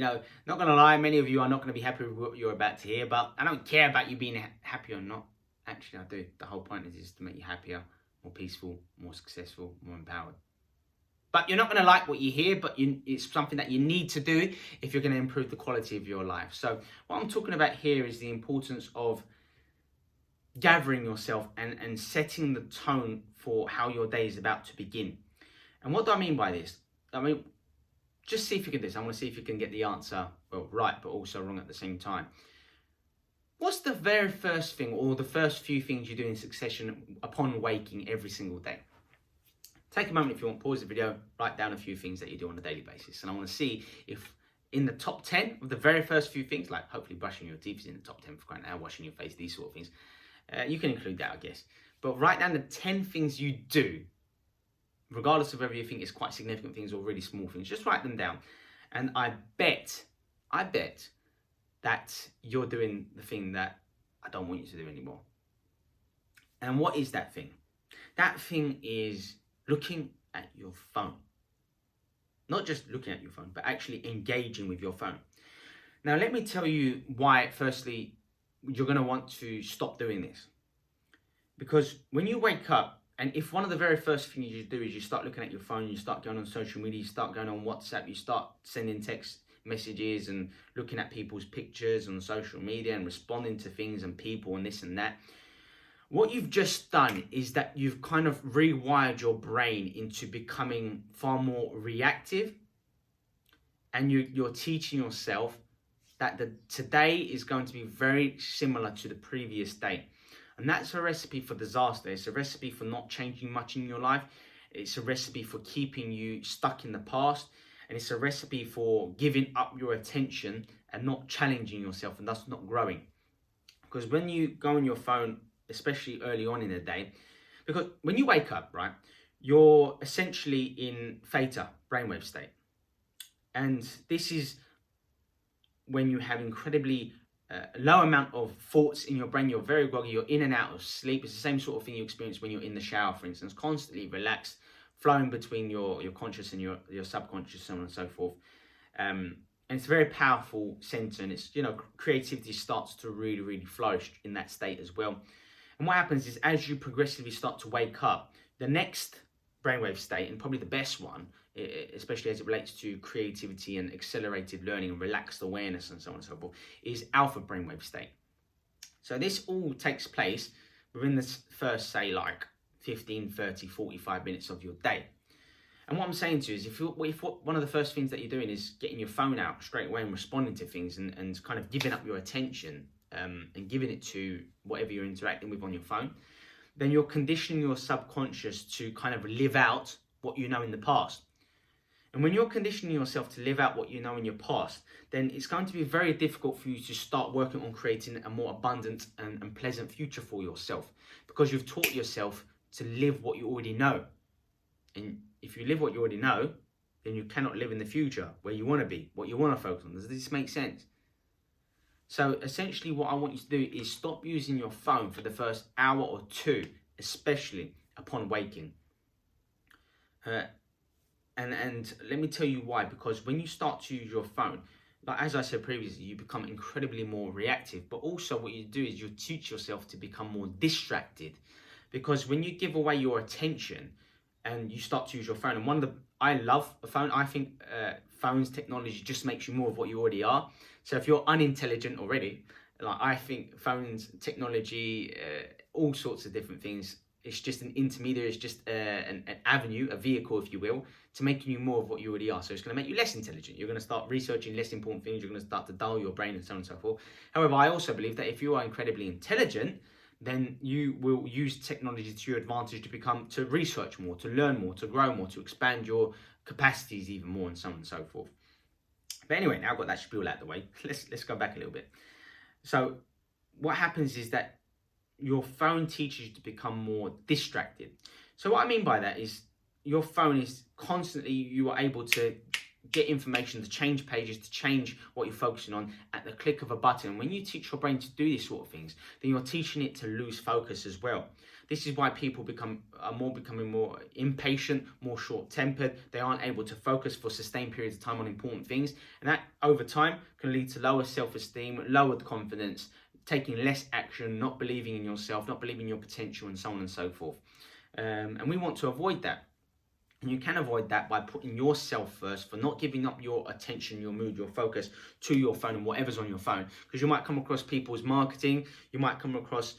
not going to lie, many of you are not going to be happy with what you're about to hear, but I don't care about you being happy or not. Actually, I do. The whole point is to make you happier, more peaceful, more successful, more empowered. But you're not going to like what you hear, but it's something that you need to do if you're going to improve the quality of your life. So what I'm talking about here is the importance of gathering yourself and setting the tone for how your day is about to begin. And what do I mean by this? I mean, just see if you can do this. I want to see if you can get the answer right, but also wrong at the same time. What's the very first thing or the first few things you do in succession upon waking every single day? Take a moment if you want, pause the video, write down a few things that you do on a daily basis. And I want to see if in the top 10 of the very first few things, like hopefully brushing your teeth is in the top 10 for crying out, washing your face, these sort of things. You can include that, I guess. But write down the 10 things you do, regardless of whether you think it's quite significant things or really small things. Just write them down. And I bet that you're doing the thing that I don't want you to do anymore. And what is that thing? That thing is looking at your phone. Not just looking at your phone, but actually engaging with your phone. Now, let me tell you why, firstly, you're going to want to stop doing this. Because when you wake up, and if one of the very first things you do is you start looking at your phone, you start going on social media, you start going on WhatsApp, you start sending text messages and looking at people's pictures on social media and responding to things and people and this and that, what you've just done is that you've kind of rewired your brain into becoming far more reactive, and you're teaching yourself that today is going to be very similar to the previous day. And that's a recipe for disaster. It's a recipe for not changing much in your life. It's a recipe for keeping you stuck in the past. And it's a recipe for giving up your attention and not challenging yourself and thus not growing. Because when you go on your phone, especially early on in the day, because when you wake up, right, you're essentially in theta, brainwave state. And this is when you have incredibly low amount of thoughts in your brain. You're very groggy, you're in and out of sleep. It's the same sort of thing you experience when you're in the shower, for instance, constantly relaxed, flowing between your conscious and your subconscious, so on and so forth. And it's a very powerful center, and it's, creativity starts to really, really flourish in that state as well. And what happens is, as you progressively start to wake up, the next brainwave state, and probably the best one, especially as it relates to creativity and accelerated learning and relaxed awareness and so on and so forth, is alpha brainwave state. So this all takes place within this first, say, like 15, 30, 45 minutes of your day. And what I'm saying to you is, if one of the first things that you're doing is getting your phone out straight away and responding to things and kind of giving up your attention and giving it to whatever you're interacting with on your phone, then you're conditioning your subconscious to kind of live out what you know in the past. And when you're conditioning yourself to live out what you know in your past, then it's going to be very difficult for you to start working on creating a more abundant and pleasant future for yourself, because you've taught yourself to live what you already know. And if you live what you already know, then you cannot live in the future where you want to be, what you want to focus on. Does this make sense? So essentially what I want you to do is stop using your phone for the first hour or two, especially upon waking. And let me tell you why. Because when you start to use your phone, like as I said previously, you become incredibly more reactive. But also what you do is you teach yourself to become more distracted. Because when you give away your attention and you start to use your phone, and I love a phone. I think phones technology just makes you more of what you already are. So if you're unintelligent already, like I think phones technology, all sorts of different things, it's just an intermediary, it's just an avenue, a vehicle, if you will, to making you more of what you already are. So it's going to make you less intelligent. You're going to start researching less important things. You're going to start to dull your brain and so on and so forth. However, I also believe that if you are incredibly intelligent, then you will use technology to your advantage to research more, to learn more, to grow more, to expand your capacities even more, and so on and so forth. But anyway, now I've got that spiel out of the way. Let's go back a little bit. So what happens is that your phone teaches you to become more distracted. So what I mean by that is your phone is constantly, you are able to get information, to change pages, to change what you're focusing on at the click of a button. And when you teach your brain to do these sort of things, then you're teaching it to lose focus as well. This is why people are becoming more impatient, more short-tempered. They aren't able to focus for sustained periods of time on important things. And that, over time, can lead to lower self-esteem, lowered confidence, taking less action, not believing in yourself, not believing in your potential, and so on and so forth. And we want to avoid that. And you can avoid that by putting yourself first, for not giving up your attention, your mood, your focus to your phone and whatever's on your phone. Because you might come across people's marketing, you might come across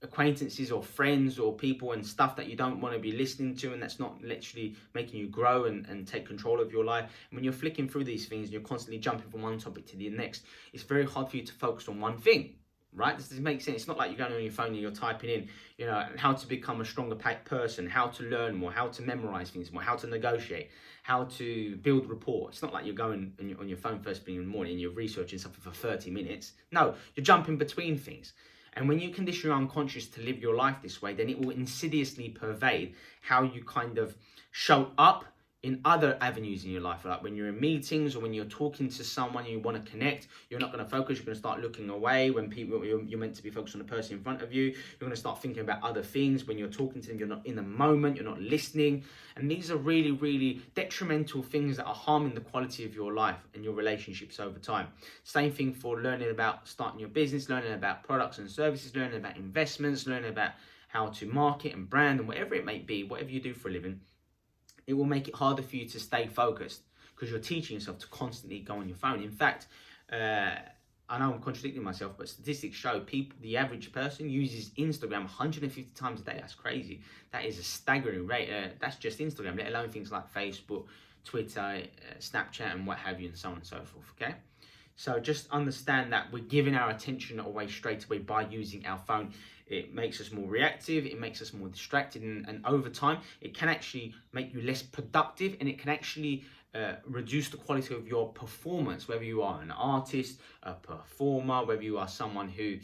acquaintances or friends or people and stuff that you don't want to be listening to, and that's not literally making you grow and take control of your life. And when you're flicking through these things and you're constantly jumping from one topic to the next, it's very hard for you to focus on one thing, right? Does this make sense? It's not like you're going on your phone and you're typing in, how to become a stronger person, how to learn more, how to memorize things more, how to negotiate, how to build rapport. It's not like you're going on your phone first thing in the morning and you're researching something for 30 minutes. No, you're jumping between things. And when you condition your unconscious to live your life this way, then it will insidiously pervade how you kind of show up in other avenues in your life. Like when you're in meetings or when you're talking to someone and you want to connect, you're not going to focus. You're going to start looking away when you're meant to be focused on the person in front of you. You're going to start thinking about other things. When you're talking to them, you're not in the moment, you're not listening. And these are really, really detrimental things that are harming the quality of your life and your relationships over time. Same thing for learning about starting your business, learning about products and services, learning about investments, learning about how to market and brand and whatever it may be, whatever you do for a living. It will make it harder for you to stay focused because you're teaching yourself to constantly go on your phone. In fact, I know I'm contradicting myself, but statistics show the average person uses Instagram 150 times a day. That's crazy. That is a staggering rate. That's just Instagram, let alone things like Facebook, Twitter, Snapchat, and what have you, and so on and so forth, okay? So just understand that we're giving our attention away straight away by using our phone. It makes us more reactive, it makes us more distracted, and over time, it can actually make you less productive, and it can actually reduce the quality of your performance, whether you are an artist, a performer, whether you are someone who,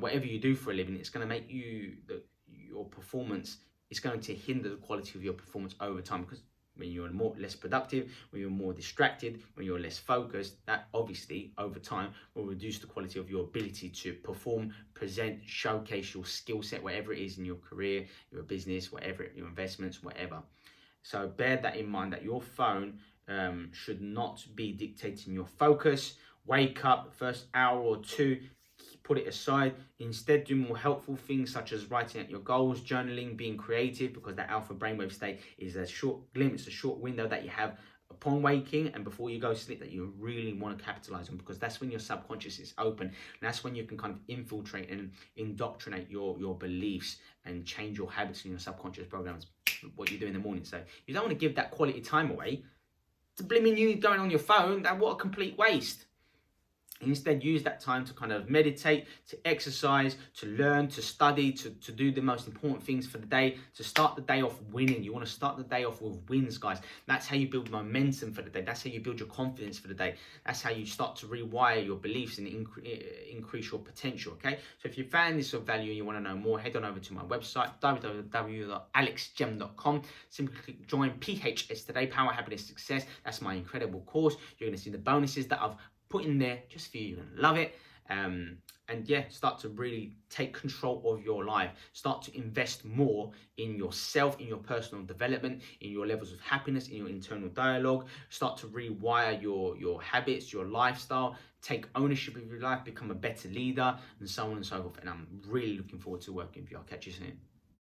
whatever you do for a living, it's going to make your performance, it's going to hinder the quality of your performance over time, because when you're less productive, when you're more distracted, when you're less focused, that obviously over time will reduce the quality of your ability to perform, present, showcase your skill set, whatever it is in your career, your business, whatever, your investments, whatever. So bear that in mind, that your phone should not be dictating your focus. Wake up, first hour or two, put it aside. Instead, do more helpful things such as writing out your goals, journaling, being creative, because that alpha brainwave state is a short glimpse, a short window that you have upon waking and before you go to sleep that you really want to capitalize on, because that's when your subconscious is open, and that's when you can kind of infiltrate and indoctrinate your beliefs and change your habits and your subconscious programs, what you do in the morning. So you don't want to give that quality time away to blimmin' you going on your phone. That what a complete waste. Instead, use that time to kind of meditate, to exercise, to learn, to study, to do the most important things for the day, to start the day off winning. You want to start the day off with wins, guys. That's how you build momentum for the day. That's how you build your confidence for the day. That's how you start to rewire your beliefs and increase your potential, okay? So if you found this of value and you want to know more, head on over to my website, www.alexgem.com. Simply click join PHS today, Power, Happiness, Success. That's my incredible course. You're going to see the bonuses that I've put in there just for you. You're gonna love it. And yeah, start to really take control of your life. Start to invest more in yourself, in your personal development, in your levels of happiness, in your internal dialogue. Start to rewire your habits, your lifestyle. Take ownership of your life, become a better leader, and so on and so forth. And I'm really looking forward to working with you. I'll catch you soon.